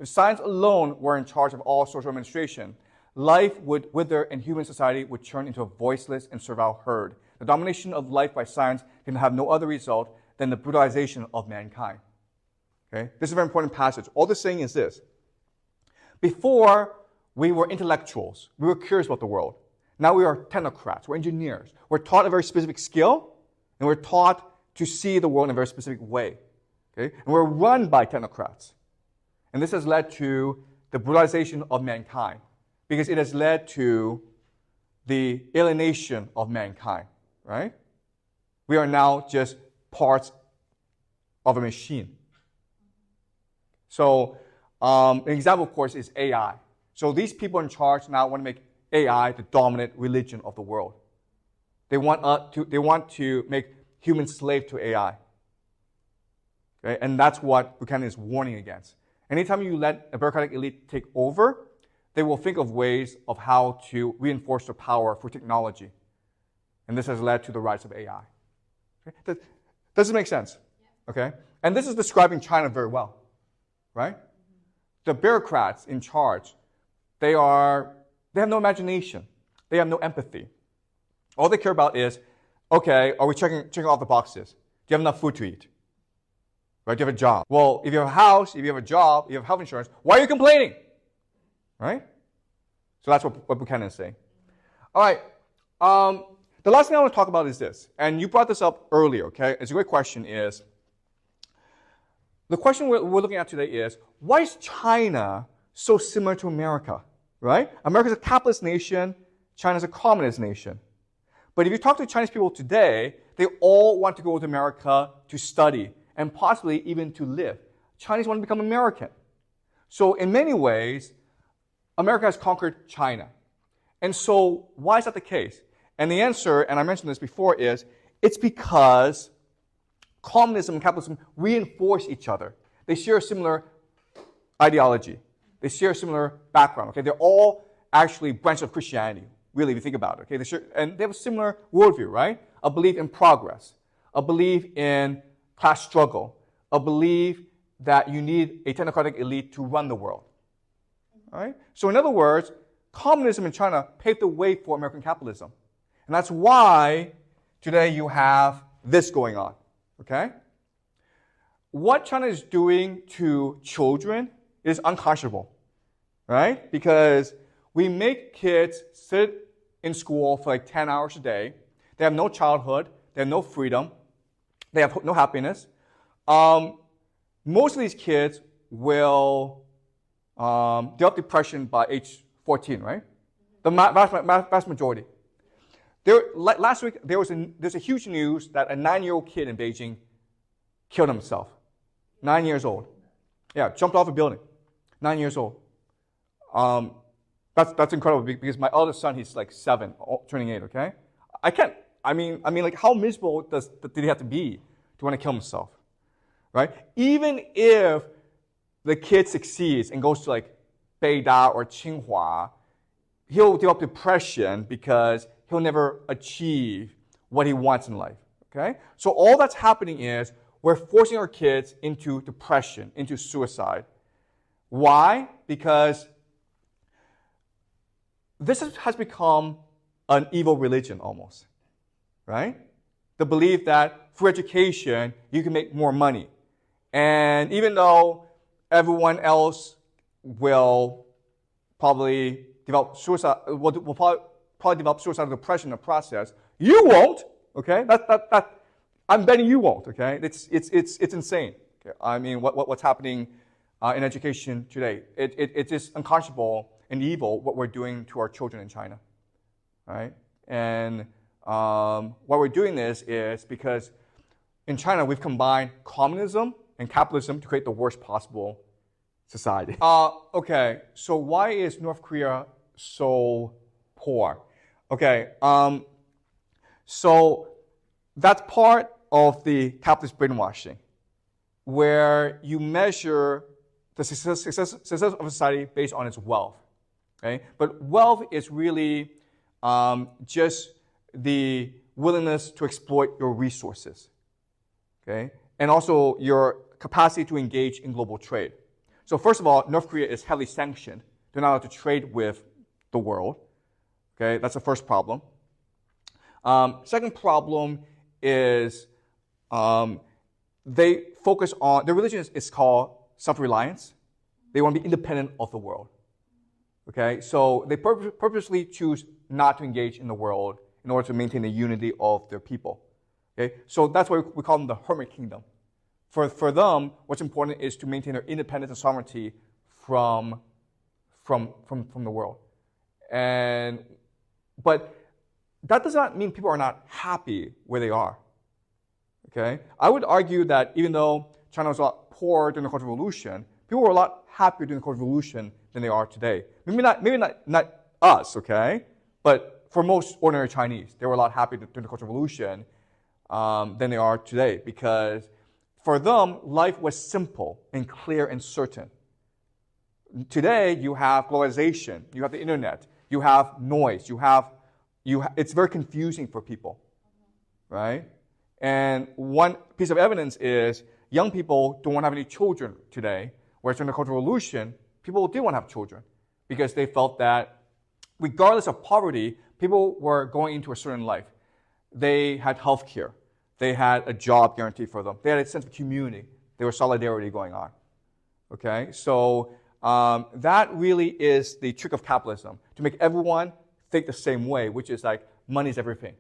If science alone were in charge of all social administration, life would wither and human society would turn into a voiceless and servile herd. The domination of life by science can have no other result than the brutalization of mankind. Okay? This is a very important passage. All this saying is this. Before, we were intellectuals. We were curious about the world. Now we are technocrats. We're engineers. We're taught a very specific skill, and we're taught to see the world in a very specific way. Okay? And we're run by technocrats. And this has led to the brutalization of mankind, because it has led to the alienation of mankind, right? We are now just parts of a machine. So an example, of course, is AI. So these people in charge now want to make AI the dominant religion of the world. They want to make humans slave to AI. Okay? And that's what Buchanan is warning against. Anytime you let a bureaucratic elite take over, they will think of ways of how to reinforce their power for technology. And this has led to the rise of AI. Okay? Does it make sense? Okay? And this is describing China very well, right? The bureaucrats in charge, they have no imagination. They have no empathy. All they care about is, okay, are we checking off the boxes? Do you have enough food to eat? Right? Do you have a job? Well, if you have a house, if you have a job, if you have health insurance, why are you complaining? Right? So that's what Buchanan is saying. All right. The last thing I want to talk about is this. And you brought this up earlier, okay? It's a great question is, the question we're looking at today is, why is China so similar to America, right? America's a capitalist nation. China's a communist nation. But if you talk to Chinese people today, they all want to go to America to study and possibly even to live. Chinese want to become American. So in many ways, America has conquered China. And so why is that the case? And the answer, and I mentioned this before, is it's because communism and capitalism reinforce each other. They share a similar ideology. They share a similar background. Okay, they're all actually branches of Christianity, really, if you think about it. Okay, and they have a similar worldview, right? A belief in progress, a belief in class struggle, a belief that you need a technocratic elite to run the world. All right? So in other words, communism in China paved the way for American capitalism. And that's why today you have this going on. Okay? What China is doing to children is unconscionable. Right? Because we make kids sit in school for like 10 hours a day. They have no childhood. They have no freedom. They have no happiness. Most of these kids will develop depression by age 14, right? The vast majority. Last week, there's a huge news that a 9-year-old kid in Beijing killed himself. 9 years old. Yeah, jumped off a building. 9 years old. That's incredible because my eldest son, he's like 7, turning 8, okay? I mean, like how miserable did he have to be to want to kill himself, right? Even if the kid succeeds and goes to like Beida or Tsinghua, he'll develop depression because he'll never achieve what he wants in life, okay? So all that's happening is we're forcing our kids into depression, into suicide. Why? Because this has become an evil religion almost, right? The belief that through education, you can make more money. And even though everyone else will probably develop suicide, will probably develop suicidal depression in the process, you won't, okay? I'm betting you won't, okay? It's insane. Okay? I mean, what's happening in education today? It is unconscionable and evil what we're doing to our children in China, right? And why we're doing this is because in China we've combined communism and capitalism to create the worst possible society. Okay, so why is North Korea so poor? Okay, so that's part of the capitalist brainwashing, where you measure the success of a society based on its wealth. Okay? But wealth is really just the willingness to exploit your resources, okay? And also your capacity to engage in global trade. So first of all, North Korea is heavily sanctioned. They're not allowed to trade with the world. Okay, that's the first problem. Second problem is they focus on, their religion is called self-reliance. They want to be independent of the world. Okay, so they purposely choose not to engage in the world in order to maintain the unity of their people. Okay, so that's why we call them the hermit kingdom. For them, what's important is to maintain their independence and sovereignty from the world. But that does not mean people are not happy where they are. Okay, I would argue that even though China was a lot poorer during the Cultural Revolution, people were a lot happier during the Cultural Revolution than they are today. Maybe not us, okay, but for most ordinary Chinese, they were a lot happier during the Cultural Revolution than they are today, because for them, life was simple and clear and certain. Today, you have globalization, you have the internet, you have noise, it's very confusing for people, right? And one piece of evidence is young people don't want to have any children today, whereas during the Cultural Revolution, people did want to have children because they felt that regardless of poverty, people were going into a certain life. They had health care. They had a job guaranteed for them. They had a sense of community. There was solidarity going on. Okay, so that really is the trick of capitalism, to make everyone think the same way, which is like money is everything.